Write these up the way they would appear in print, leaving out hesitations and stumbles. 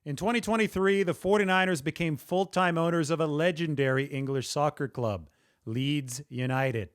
In 2023, the 49ers became full-time owners of a legendary English soccer club, Leeds United.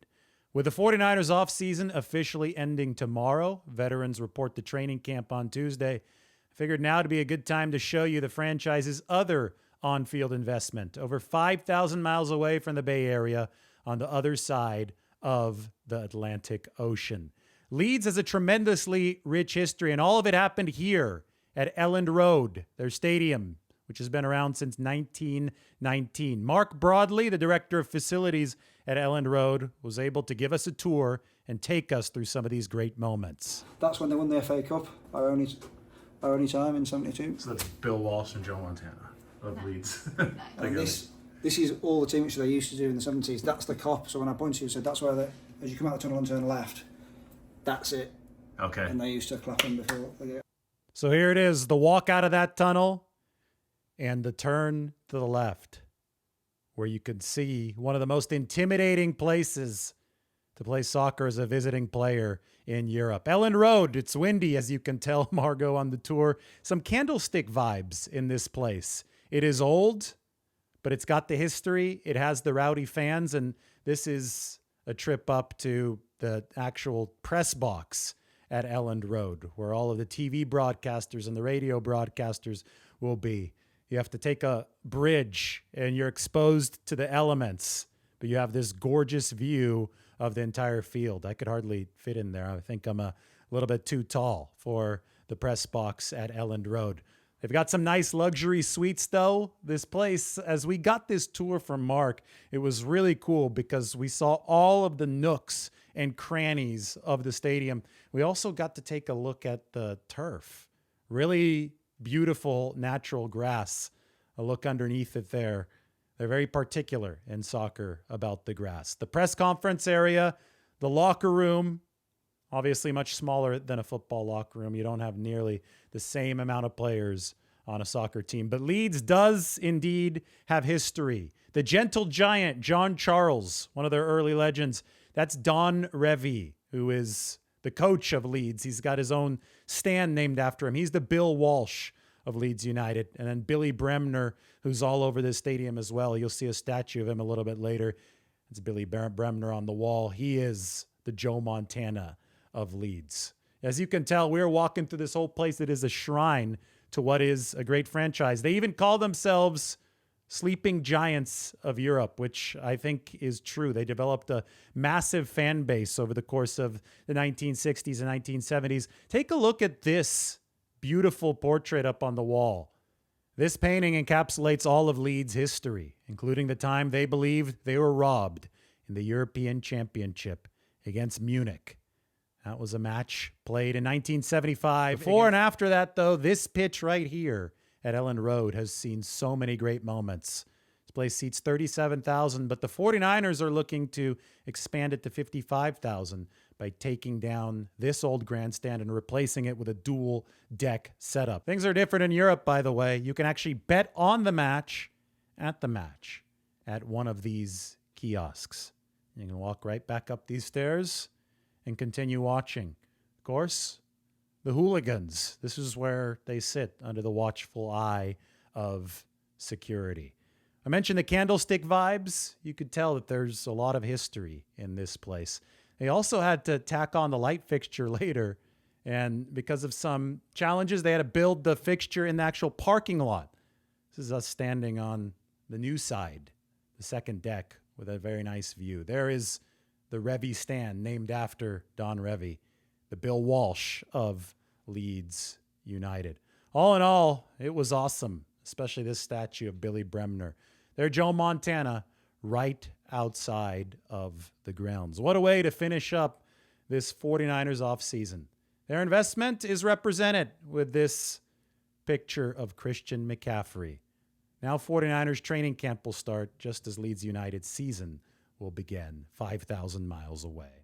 With the 49ers offseason officially ending tomorrow, veterans report to training camp on Tuesday. I figured now to be a good time to show you the franchise's other on-field investment, over 5,000 miles away from the Bay Area on the other side of the Atlantic Ocean. Leeds has a tremendously rich history, and all of it happened here at Elland Road, their stadium, which has been around since 1919. Mark Broadley, the director of facilities at Elland Road, was able to give us a tour and take us through some of these great moments. That's when they won the FA Cup, our only time in '72. So that's Bill Walsh and Joe Montana of Leeds. And this is all the team which they used to do in the '70s. That's the Kop. So when I pointed to you, said that's where as you come out the tunnel and turn left, that's it. Okay. And they used to clap them before they get. So here it is, the walk out of that tunnel and the turn to the left, where you can see one of the most intimidating places to play soccer as a visiting player in Europe. Elland Road, it's windy, as you can tell, Margot, on the tour. Some candlestick vibes in this place. It is old, but it's got the history. It has the rowdy fans, and this is a trip up to the actual press box at Elland Road, where all of the TV broadcasters and the radio broadcasters will be. You have to take a bridge, and you're exposed to the elements, but you have this gorgeous view of the entire field. I could hardly fit in there. I think I'm a little bit too tall for the press box at Elland Road. They've got some nice luxury suites, though. This place, as we got this tour from Mark, it was really cool because we saw all of the nooks and crannies of the stadium. We also got to take a look at the turf. Really beautiful natural grass. A look underneath it there. They're very particular in soccer about the grass. The press conference area, the locker room, obviously much smaller than a football locker room. You don't have nearly the same amount of players on a soccer team. But Leeds does indeed have history. The gentle giant, John Charles, one of their early legends, that's Don Revie, who is the coach of Leeds. He's got his own stand named after him. He's the Bill Walsh of Leeds United. And then Billy Bremner, who's all over this stadium as well. You'll see a statue of him a little bit later. It's Billy Bremner on the wall. He is the Joe Montana of Leeds. As you can tell, we're walking through this whole place that is a shrine to what is a great franchise. They even call themselves Sleeping Giants of Europe, which I think is true. They developed a massive fan base over the course of the 1960s and 1970s. Take a look at this beautiful portrait up on the wall. This painting encapsulates all of Leeds' history, including the time they believed they were robbed in the European Championship against Munich. That was a match played in 1975. Before and after that, though, this pitch right here at Elland Road has seen so many great moments. This place seats 37,000, but the 49ers are looking to expand it to 55,000 by taking down this old grandstand and replacing it with a dual deck setup. Things are different in Europe, by the way. You can actually bet on the match at one of these kiosks. You can walk right back up these stairs and continue watching. Of course, the hooligans. This is where they sit under the watchful eye of security. I mentioned the candlestick vibes. You could tell that there's a lot of history in this place. They also had to tack on the light fixture later, and because of some challenges, they had to build the fixture in the actual parking lot. This is us standing on the new side, the second deck, with a very nice view. There is the Revie stand, named after Don Revie, the Bill Walsh of Leeds United. All in all, it was awesome, especially this statue of Billy Bremner. There's Joe Montana right outside of the grounds. What a way to finish up this 49ers offseason. Their investment is represented with this picture of Christian McCaffrey. Now 49ers training camp will start just as Leeds United's season will begin 5,000 miles away.